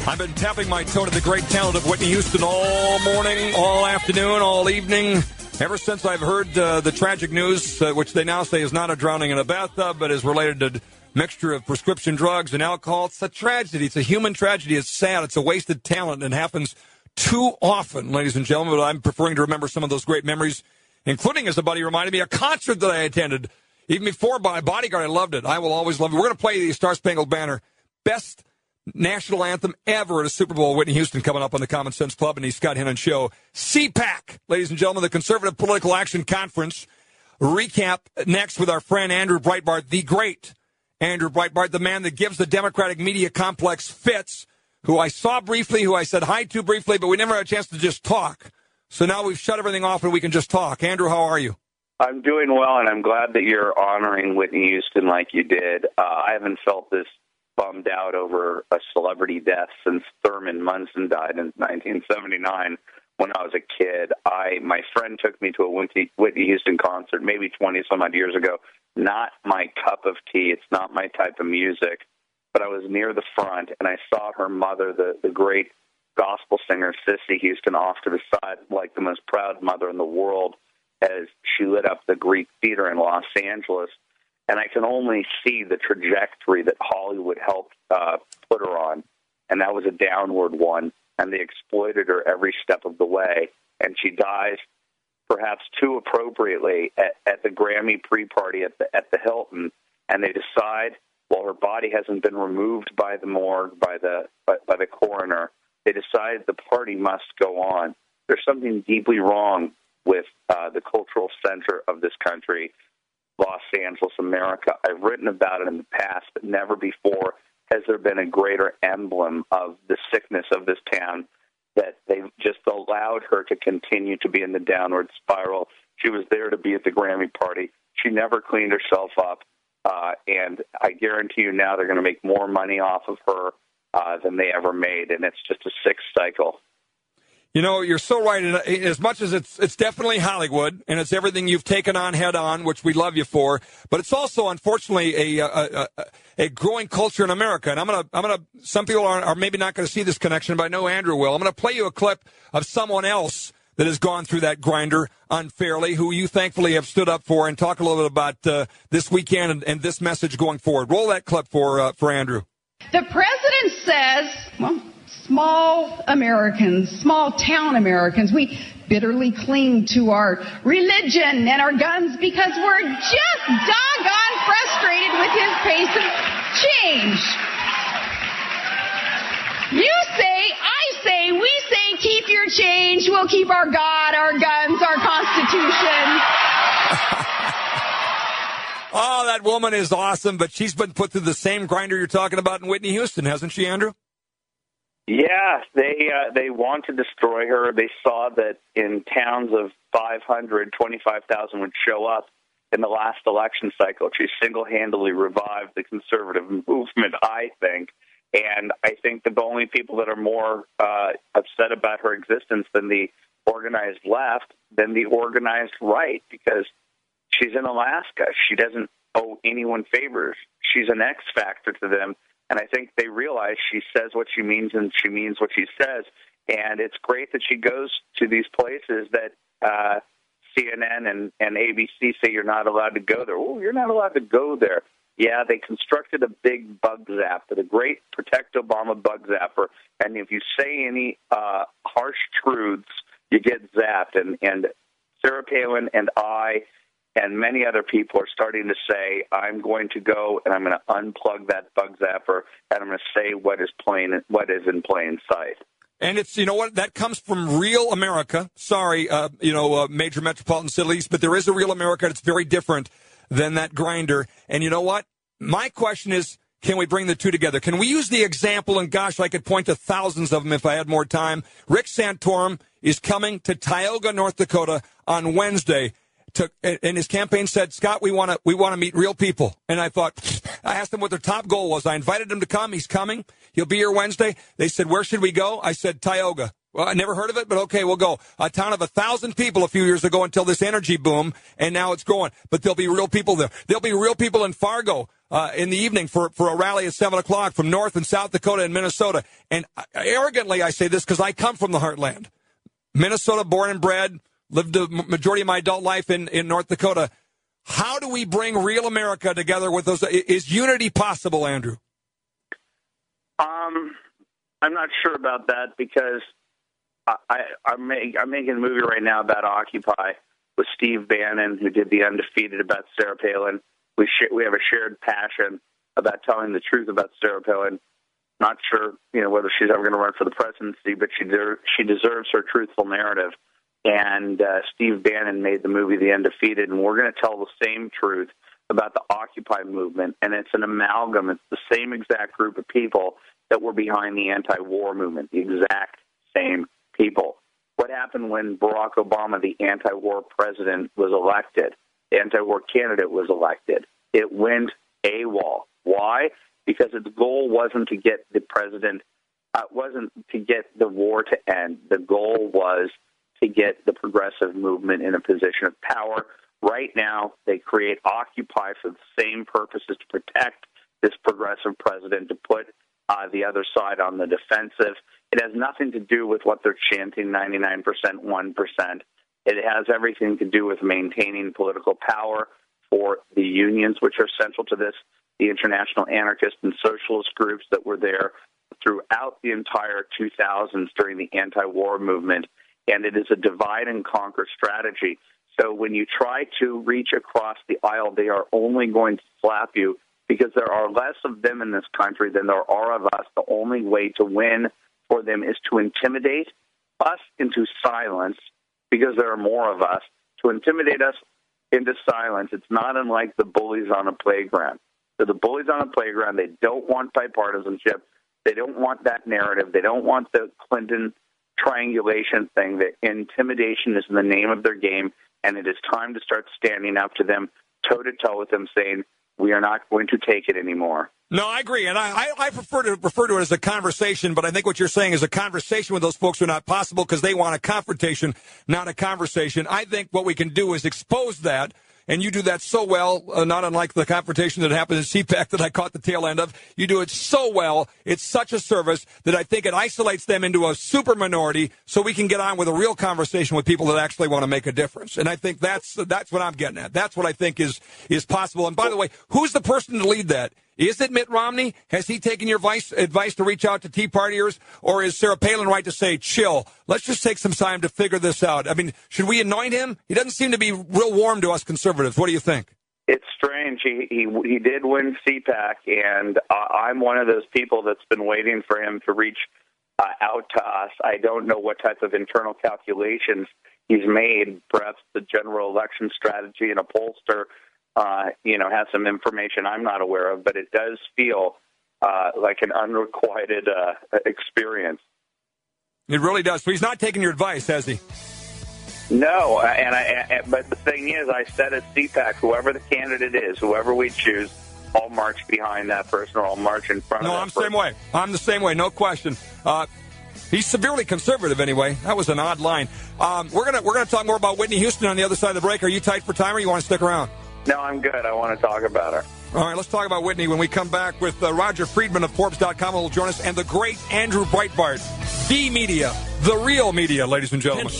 I've been tapping my toe to the great talent of Whitney Houston all morning, all afternoon, all evening, ever since I've heard the tragic news, which they now say is not a drowning in a bathtub, but is related to mixture of prescription drugs and alcohol. It's a tragedy. It's a human tragedy. It's sad. It's a wasted talent, and it happens too often, ladies and gentlemen. But I'm preferring to remember some of those great memories, including, as a buddy reminded me, a concert that I attended. Even before Bodyguard, I loved it. I will always love it. We're going to play the Star Spangled Banner. Best national anthem ever at a Super Bowl. Whitney Houston coming up on the Common Sense Club and the Scott Hennen Show. CPAC, ladies and gentlemen, the Conservative Political Action Conference. Recap next with our friend Andrew Breitbart, the great Andrew Breitbart, the man that gives the Democratic media complex fits, who I saw briefly, who I said hi to briefly, but we never had a chance to just talk. So now we've shut everything off and we can just talk. Andrew, how are you? I'm doing well, and I'm glad that you're honoring Whitney Houston like you did. I haven't felt this bummed out over a celebrity death since Thurman Munson died in 1979 when I was a kid. My friend took me to a Whitney Houston concert maybe 20-some-odd years ago. Not my cup of tea. It's not my type of music. But I was near the front, and I saw her mother, the great gospel singer Sissy Houston, off to the side like the most proud mother in the world, as she lit up the Greek Theater in Los Angeles. And I can only see the trajectory that Hollywood helped put her on. And that was a downward one. And they exploited her every step of the way. And she dies perhaps too appropriately at the Grammy pre-party at the Hilton. And they decide, well, her body hasn't been removed by the morgue, by the coroner. They decide the party must go on. There's something deeply wrong with the cultural center of this country, Los Angeles, America. I've written about it in the past, but never before has there been a greater emblem of the sickness of this town, that they've just allowed her to continue to be in the downward spiral. She was there to be at the Grammy party. She never cleaned herself up, and I guarantee you now they're going to make more money off of her than they ever made, and it's just a sick cycle. You know, you're so right. As much as it's definitely Hollywood, and it's everything you've taken on head on, which we love you for, but it's also, unfortunately, a growing culture in America. And I'm gonna. Some people are maybe not going to see this connection, but I know Andrew will. I'm going to play you a clip of someone else that has gone through that grinder unfairly, who you thankfully have stood up for, and talk a little bit about this weekend and this message going forward. Roll that clip for Andrew. The president says, well, small Americans, small town Americans, we bitterly cling to our religion and our guns because we're just doggone frustrated with his pace of change. You say, I say, we say, keep your change. We'll keep our God, our guns, our Constitution. Oh, that woman is awesome, but she's been put through the same grinder you're talking about in Whitney Houston, hasn't she, Andrew? Yeah, they want to destroy her. They saw that in towns of 500, 25,000 would show up in the last election cycle. She single-handedly revived the conservative movement, I think. And I think that the only people that are more upset about her existence than the organized left than the organized right, because she's in Alaska. She doesn't owe anyone favors. She's an X factor to them. And I think they realize she says what she means and she means what she says. And it's great that she goes to these places that CNN and ABC say you're not allowed to go there. Oh, you're not allowed to go there. Yeah, they constructed a big bug zapper, the great Protect Obama bug zapper. And if you say any harsh truths, you get zapped. And Sarah Palin and I and many other people are starting to say, I'm going to go and I'm going to unplug that bug zapper and I'm going to say what is in plain sight. And it's, you know what, that comes from real America. Sorry, major metropolitan cities, but there is a real America. It's very different than that grinder. And you know what? My question is, can we bring the two together? Can we use the example, and gosh, I could point to thousands of them if I had more time. Rick Santorum is coming to Tioga, North Dakota on Wednesday. And his campaign said, Scott, we want to meet real people. And I asked him what their top goal was. I invited him to come. He's coming. He'll be here Wednesday. They said, where should we go? I said, Tioga. Well, I never heard of it, but okay, we'll go. A town of 1,000 people a few years ago until this energy boom, and now it's growing. But there'll be real people there. There'll be real people in Fargo. in the evening for a rally at 7 o'clock from North and South Dakota and Minnesota. And arrogantly, I say this because I come from the heartland. Minnesota, born and bred, lived the majority of my adult life in North Dakota. How do we bring real America together with those? Is unity possible, Andrew? I'm not sure about that because I'm making a movie right now about Occupy with Steve Bannon, who did The Undefeated about Sarah Palin. We have a shared passion about telling the truth about Sarah Palin. Not sure, whether she's ever going to run for the presidency, but she deserves her truthful narrative. And Steve Bannon made the movie The Undefeated, and we're going to tell the same truth about the Occupy movement. And it's an amalgam. It's the same exact group of people that were behind the anti-war movement, the exact same people. What happened when Barack Obama, the anti-war president, was elected, the anti-war candidate was elected? It went AWOL. Why? Because its goal wasn't to get the president, wasn't to get the war to end. The goal was to get the progressive movement in a position of power. Right now, they create Occupy for the same purposes, to protect this progressive president, to put the other side on the defensive. It has nothing to do with what they're chanting, 99%, 1%. It has everything to do with maintaining political power for the unions, which are central to this, the international anarchist and socialist groups that were there throughout the entire 2000s during the anti-war movement. And it is a divide and conquer strategy. So when you try to reach across the aisle, they are only going to slap you because there are less of them in this country than there are of us. The only way to win for them is to intimidate us into silence, because there are more of us, to intimidate us into silence. It's not unlike the bullies on a playground. So the bullies on a playground, they don't want bipartisanship. They don't want that narrative. They don't want the Clinton triangulation thing. The intimidation is in the name of their game, and it is time to start standing up to them, toe-to-toe with them, saying, we are not going to take it anymore. No, I agree, and I prefer to refer to it as a conversation, but I think what you're saying is a conversation with those folks are not possible because they want a confrontation, not a conversation. I think what we can do is expose that, and you do that so well, not unlike the confrontation that happened in CPAC that I caught the tail end of. You do it so well. It's such a service that I think it isolates them into a super minority so we can get on with a real conversation with people that actually want to make a difference. And I think that's what I'm getting at. That's what I think is possible. And by the way, who's the person to lead that? Is it Mitt Romney? Has he taken your advice to reach out to Tea Partiers? Or is Sarah Palin right to say, chill, let's just take some time to figure this out? I mean, should we anoint him? He doesn't seem to be real warm to us conservatives. What do you think? It's strange. He did win CPAC, and I'm one of those people that's been waiting for him to reach out to us. I don't know what type of internal calculations he's made. Perhaps the general election strategy and a pollster has some information I'm not aware of, but it does feel like an unrequited experience. It really does. So he's not taking your advice, has he? No, but the thing is, I said at CPAC, whoever the candidate is, whoever we choose, I'll march behind that person, or I'll march in front of that person. No, I'm the same way, no question. He's severely conservative anyway. That was an odd line. We're gonna talk more about Whitney Houston on the other side of the break. Are you tight for time, or you want to stick around? No, I'm good. I want to talk about her. All right, let's talk about Whitney when we come back with Roger Friedman of Forbes.com will join us, and the great Andrew Breitbart, the media, the real media, ladies and gentlemen.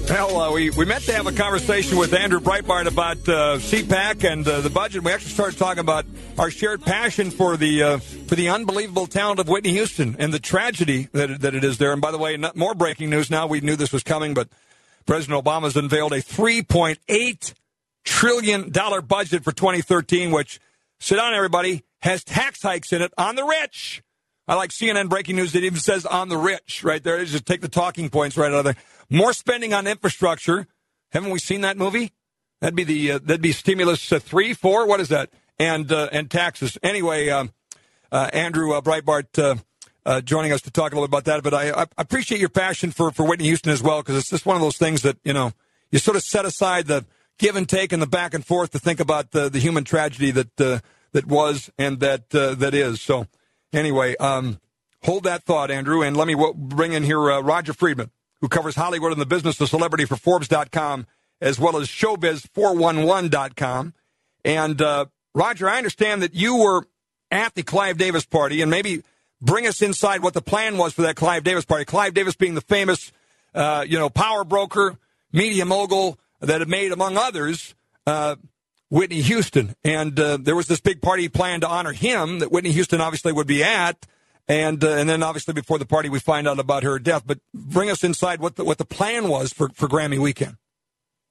Well, we meant to have a conversation with Andrew Breitbart about CPAC and the budget. We actually started talking about our shared passion for the unbelievable talent of Whitney Houston and the tragedy that it is there. And by the way, more breaking news now. We knew this was coming, but President Obama's unveiled a $3.8 trillion budget for 2013, which, sit down, everybody, has tax hikes in it on the rich. I like CNN breaking news that even says on the rich right there. Just take the talking points right out of there. More spending on infrastructure. Haven't we seen that movie? That'd be stimulus 3, 4. What is that? And taxes. Anyway, Andrew Breitbart joining us to talk a little about that. But I appreciate your passion for Whitney Houston as well, because it's just one of those things that, you sort of set aside the give and take and the back and forth to think about the human tragedy that was and that is. So anyway, hold that thought, Andrew, and let me bring in here Roger Friedman, who covers Hollywood and the business of celebrity for Forbes.com as well as showbiz411.com. And, Roger, I understand that you were at the Clive Davis party, and maybe bring us inside what the plan was for that Clive Davis party. Clive Davis being the famous, power broker, media mogul that had made, among others, Whitney Houston. And there was this big party planned to honor him that Whitney Houston obviously would be at. And then obviously before the party we find out about her death. But bring us inside what the plan was for Grammy weekend.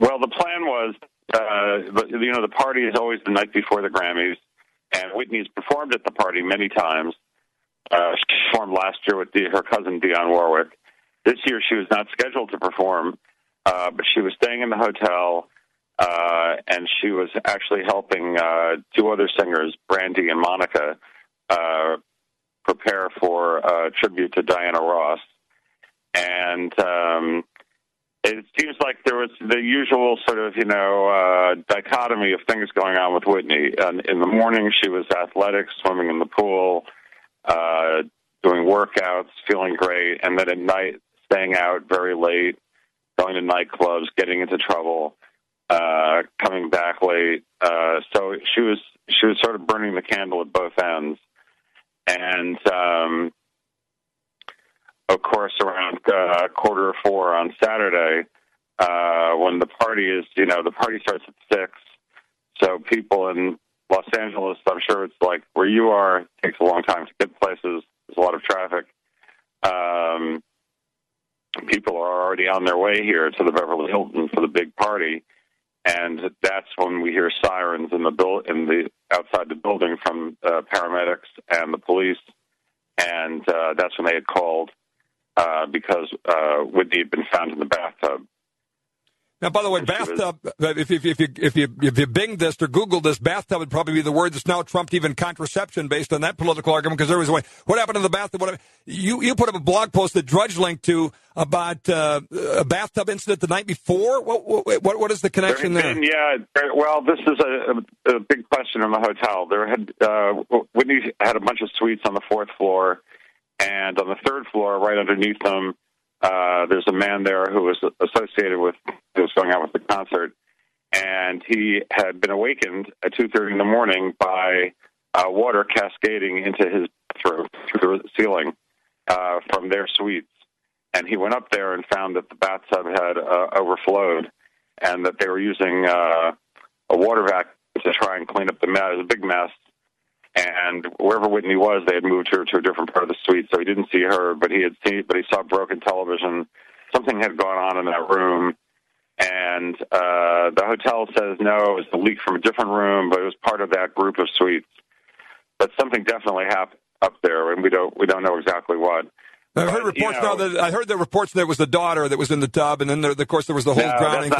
Well, the plan was, the party is always the night before the Grammys. And Whitney's performed at the party many times. She performed last year with her cousin Dionne Warwick. This year she was not scheduled to perform, but she was staying in the hotel, and she was actually helping two other singers, Brandy and Monica, prepare for a tribute to Diana Ross. And it seems like there was the usual sort of, dichotomy of things going on with Whitney. In the morning, she was athletic, swimming in the pool, doing workouts, feeling great. And then at night, staying out very late, going to nightclubs, getting into trouble, coming back late. So she was sort of burning the candle at both ends. And, of course, around 3:45 on Saturday, when the party is, the party starts at 6. So people in Los Angeles, I'm sure it's like where you are, it takes a long time to get places. There's a lot of traffic. People are already on their way here to the Beverly Hilton for the big party. And that's when we hear sirens outside the building from paramedics and the police. And that's when they had called because Whitney had been found in the bathtub. Now, by the way, bathtub, if you binged this or Googled this, bathtub would probably be the word that's now trumped even contraception based on that political argument, because there was a way. What happened in the bathtub? You put up a blog post that Drudge linked to about a bathtub incident the night before. What is the connection there? Well, this is a big question in the hotel. Whitney had a bunch of suites on the 4th floor, and on the 3rd floor, right underneath them, there's a man there who was associated with who was going out with the concert, and he had been awakened at 2:30 in the morning by water cascading into his bathroom through the ceiling from their suites. And he went up there and found that the bathtub had overflowed, and that they were using a water vacuum to try and clean up the mess. It was a big mess. And wherever Whitney was, they had moved her to a different part of the suite, so he didn't see her, but he saw broken television. Something had gone on in that room, and the hotel says no, it was a leak from a different room, but it was part of that group of suites. But something definitely happened up there, and we don't know exactly what. I heard reports I heard the reports that it was the daughter that was in the tub, and then of course there was the whole drowning.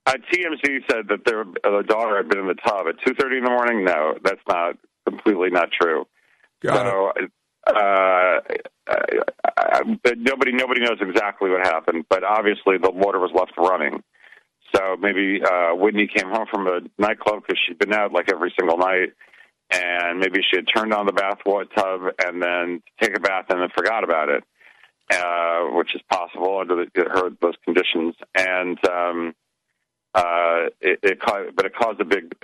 TMZ said that the daughter had been in the tub at 2:30 in the morning. No, that's completely not true. Nobody knows exactly what happened, but obviously the water was left running. So maybe Whitney came home from a nightclub because she'd been out like every single night, and maybe she had turned on the bathtub and then take a bath and then forgot about it, which is possible under those conditions. And it caused a big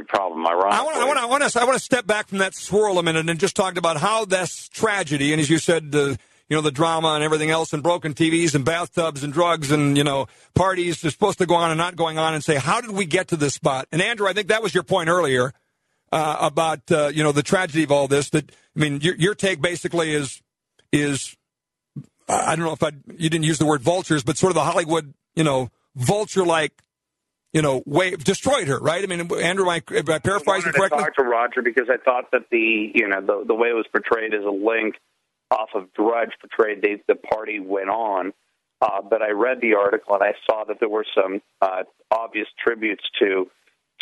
problem. Ironically, I want to step back from that swirl a minute and just talk about how this tragedy, and as you said, the drama and everything else, and broken TVs and bathtubs and drugs and parties are supposed to go on and not going on, and say, how did we get to this spot? And Andrew, I think that was your point earlier about the tragedy of all this. That your take basically is I don't know if you didn't use the word vultures, but sort of the Hollywood vulture-like. Way destroyed her, right? Andrew, am I paraphrasing correctly? I talked to Roger because I thought that the way it was portrayed as a link off of Drudge portrayed the party went on, but I read the article and I saw that there were some obvious tributes to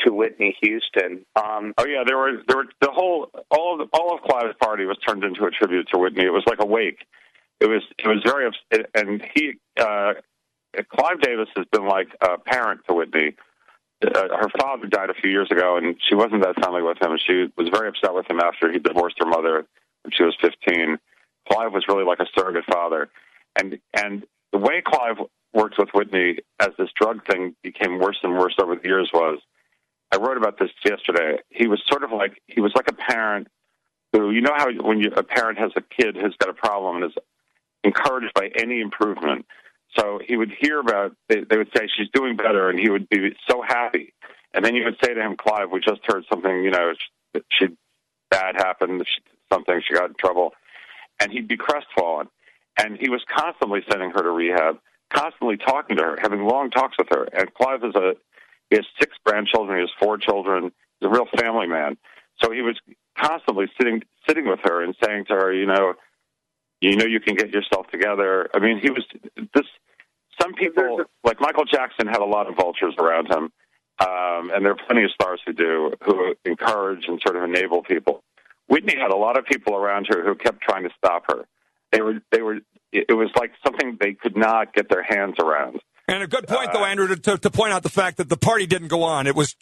Whitney Houston. There were all of Clive's party was turned into a tribute to Whitney. It was like a wake. It was very upset, and Clive Davis has been like a parent to Whitney. Her father died a few years ago, and she wasn't that friendly with him. She was very upset with him after he divorced her mother when she was 15. Clive was really like a surrogate father. And the way Clive worked with Whitney as this drug thing became worse and worse over the years was, I wrote about this yesterday. He was like a parent who, you know how when a parent has a kid who's got a problem and is encouraged by any improvement. So he would hear about, they would say, she's doing better, and he would be so happy. And then you would say to him, Clive, we just heard something, bad happened, she got in trouble. And he'd be crestfallen. And he was constantly sending her to rehab, constantly talking to her, having long talks with her. And Clive he has 6 grandchildren, he has 4 children, he's a real family man. So he was constantly sitting with her and saying to her, you can get yourself together. I mean, some people, like Michael Jackson, had a lot of vultures around him. And there are plenty of stars who encourage and sort of enable people. Whitney had a lot of people around her who kept trying to stop her. It was like something they could not get their hands around. And a good point, though, Andrew, to point out the fact that the party didn't go on. It was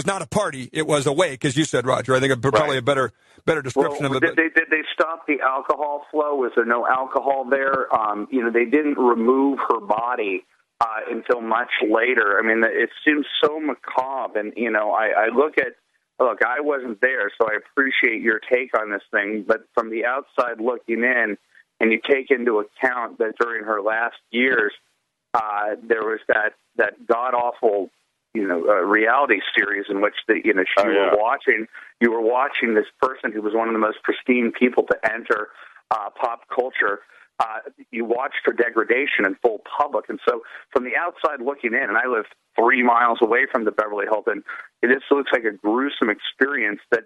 not a party. It was a wake, as you said, Roger. I think probably a better description of it. Did they stop the alcohol flow? Was there no alcohol there? They didn't remove her body until much later. I mean, it seems so macabre. And, look, I wasn't there, so I appreciate your take on this thing. But from the outside looking in, and you take into account that during her last years, there was that god-awful, reality series in which you were watching this person who was one of the most pristine people to enter pop culture. You watched her degradation in full public. And so from the outside looking in, and I live 3 miles away from the Beverly Hilton, it just looks like a gruesome experience that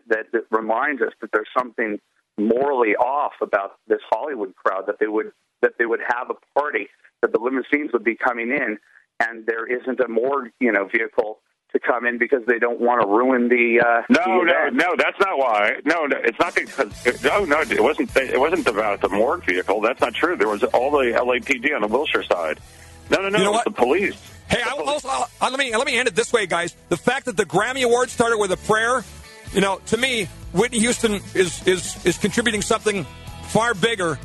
reminds us that there's something morally off about this Hollywood crowd, that they would have a party, that the limousines would be coming in, and there isn't a morgue, vehicle to come in because they don't want to ruin the. No, that's not why. No, it's not because. It wasn't about the morgue vehicle. That's not true. There was all the LAPD on the Wilshire side. No, it was the police. Hey, let me end it this way, guys. The fact that the Grammy Awards started with a prayer, to me, Whitney Houston is contributing something far bigger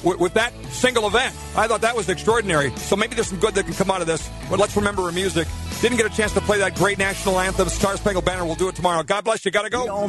with that single event. I thought that was extraordinary. So maybe there's some good that can come out of this. But let's remember her music. Didn't get a chance to play that great national anthem, Star Spangled Banner. We'll do it tomorrow. God bless you. Got to go.